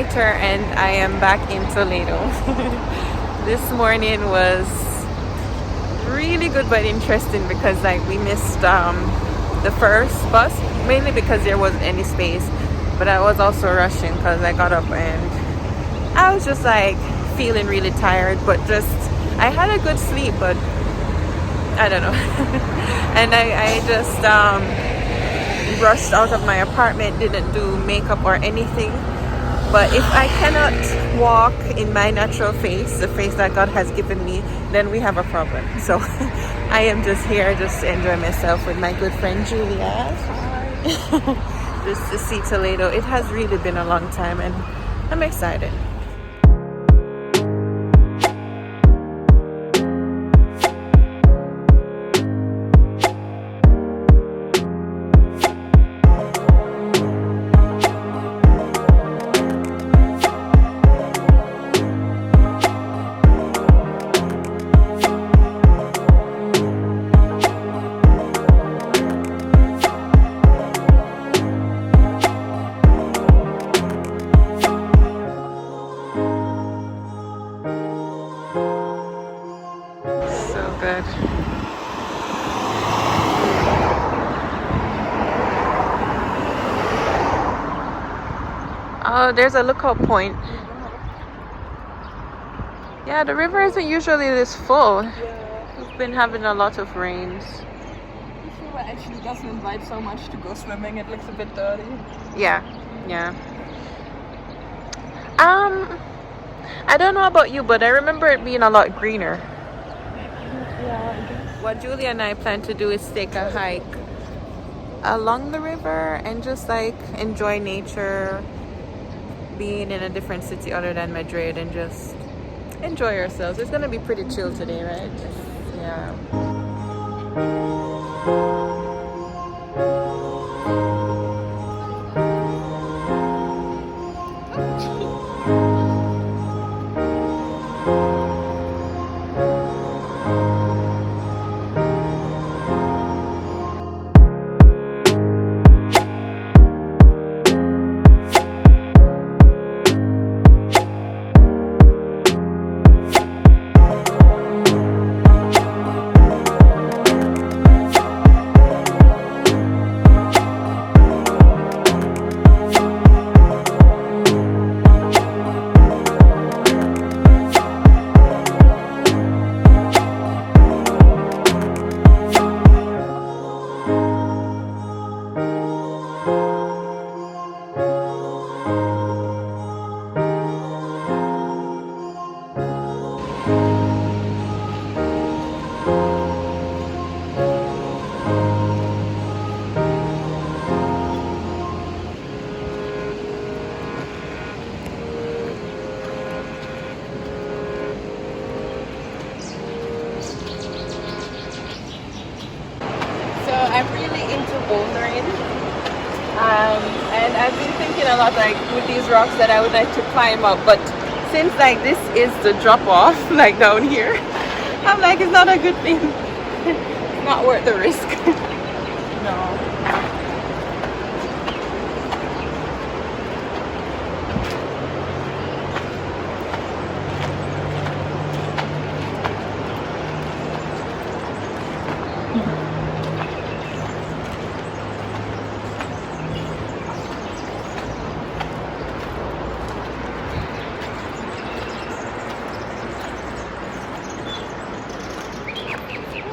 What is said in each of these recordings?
later and I am back in Toledo. This morning was really good but interesting because like we missed the first bus, mainly because there wasn't any space, but I was also rushing because I got up and I was just like feeling really tired, but just I had a good sleep, but I don't know. And I just rushed out of my apartment, didn't do makeup or anything. But if I cannot walk in my natural face, the face that God has given me, then we have a problem. So I am just here just to enjoy myself with my good friend Julia. Just to see Toledo. It has really been a long time and I'm excited. Good. Oh, there's a lookout point. Yeah, the river isn't usually this full. We've been having a lot of rains. This river actually doesn't invite so much to go swimming. It looks a bit dirty. Yeah. I don't know about you, but I remember it being a lot greener. What Julia and I plan to do is take a hike along the river and just like enjoy nature, being in a different city other than Madrid, and just enjoy ourselves. It's gonna be pretty chill today, right? Yeah. I'm really into bouldering, and I've been thinking a lot like with these rocks that I would like to climb up, but since like this is the drop off like down here, I'm like it's not a good thing. It's not worth the risk. No.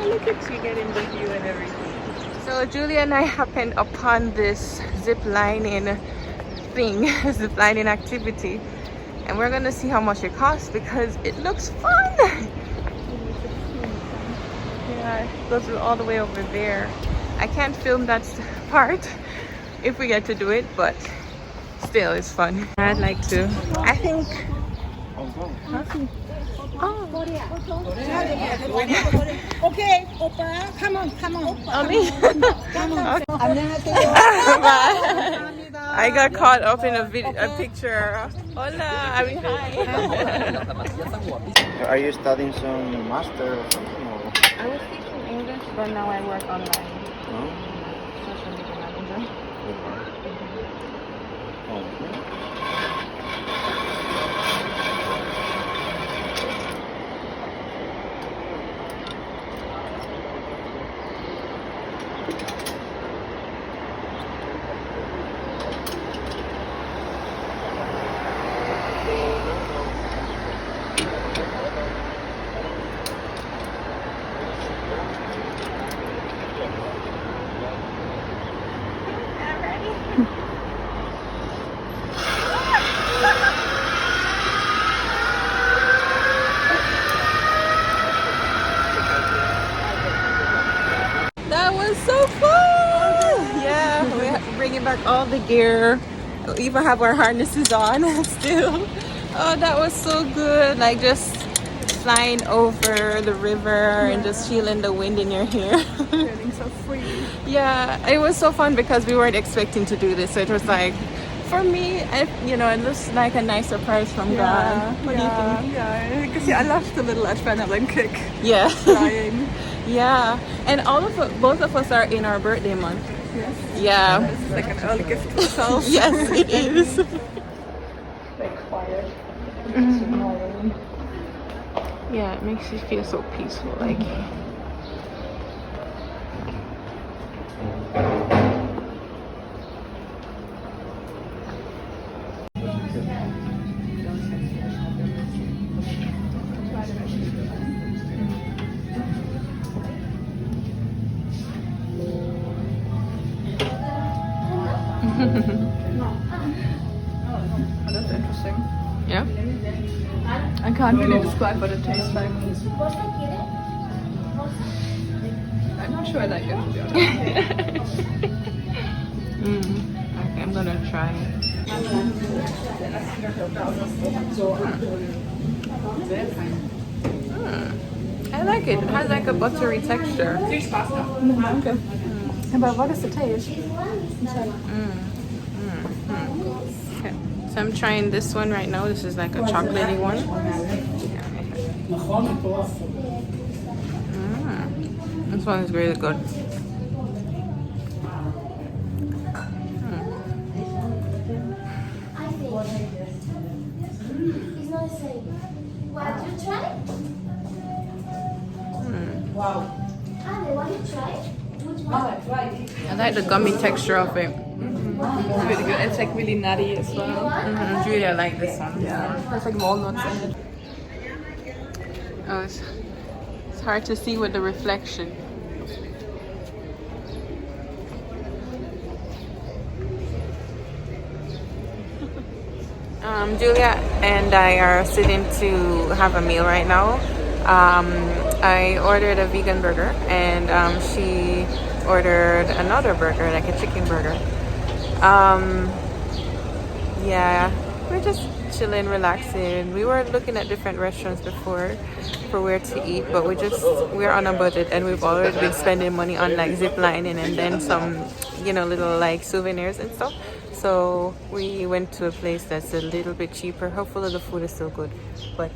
Look at you getting the view and everything. So Julia and I happened upon this zip lining activity, and we're gonna see how much it costs because it looks fun. Yeah, it goes all the way over there. I can't film that part if we get to do it, but still it's fun. I'd like to. I think. Oh. Okay, Oppa, come on. Me? I got caught up in a picture. Hola, I mean hi. Are you studying some master or something? Or? I was teaching English, but now I work online. No? Social media manager. Okay. was so fun. Yeah, we're bringing back all the gear. We even have our harnesses on still. Oh, that was so good. Like just flying over the river and just feeling the wind in your hair. Feeling so free. Yeah, it was so fun because we weren't expecting to do this. So it was like, for me, it looks like a nice surprise from God. What do you think? Yeah, because I loved the little adrenaline kick. Yeah. Flying. Yeah, and both of us are in our birthday month. Yes. Yeah. It's like an early gift to ourselves. Yes, it is. Like quiet. Yeah, it makes you feel so peaceful. Like. Oh, that's interesting. Yeah. I can't really describe what it tastes like. I'm not sure I like it, to be honest. Okay, I'm gonna try it. I like it. It has like a buttery texture. Okay. But what is the taste? Okay, so I'm trying this one right now. This is like a chocolatey one. This one is really good. Want to try? Wow. Want to try? Which one? I like the gummy texture of it. It's really good. It's like really nutty as well. Really, I like this one. Yeah. There's like walnuts in it. Oh, it's hard to see with the reflection. Julia and I are sitting to have a meal right now. I ordered a vegan burger and she ordered another burger, like a chicken burger. Yeah, we're just chilling, relaxing. We were looking at different restaurants before for where to eat, but we're on a budget and we've already been spending money on like zip lining and then some little like souvenirs and stuff. So we went to a place that's a little bit cheaper. Hopefully the food is still good, but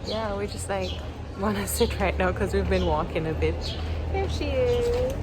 yeah, we just like want to sit right now because we've been walking a bit. Here she is.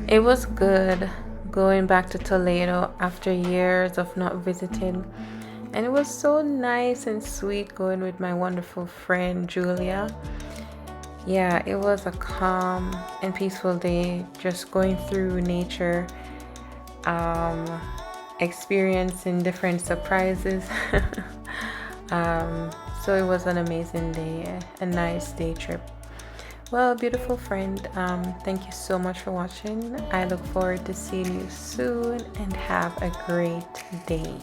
It was good going back to Toledo after years of not visiting, and it was so nice and sweet going with my wonderful friend Julia. Yeah, it was a calm and peaceful day, just going through nature, experiencing different surprises. So it was an amazing day, a nice day trip. Well, beautiful friend, thank you so much for watching. I look forward to seeing you soon and have a great day.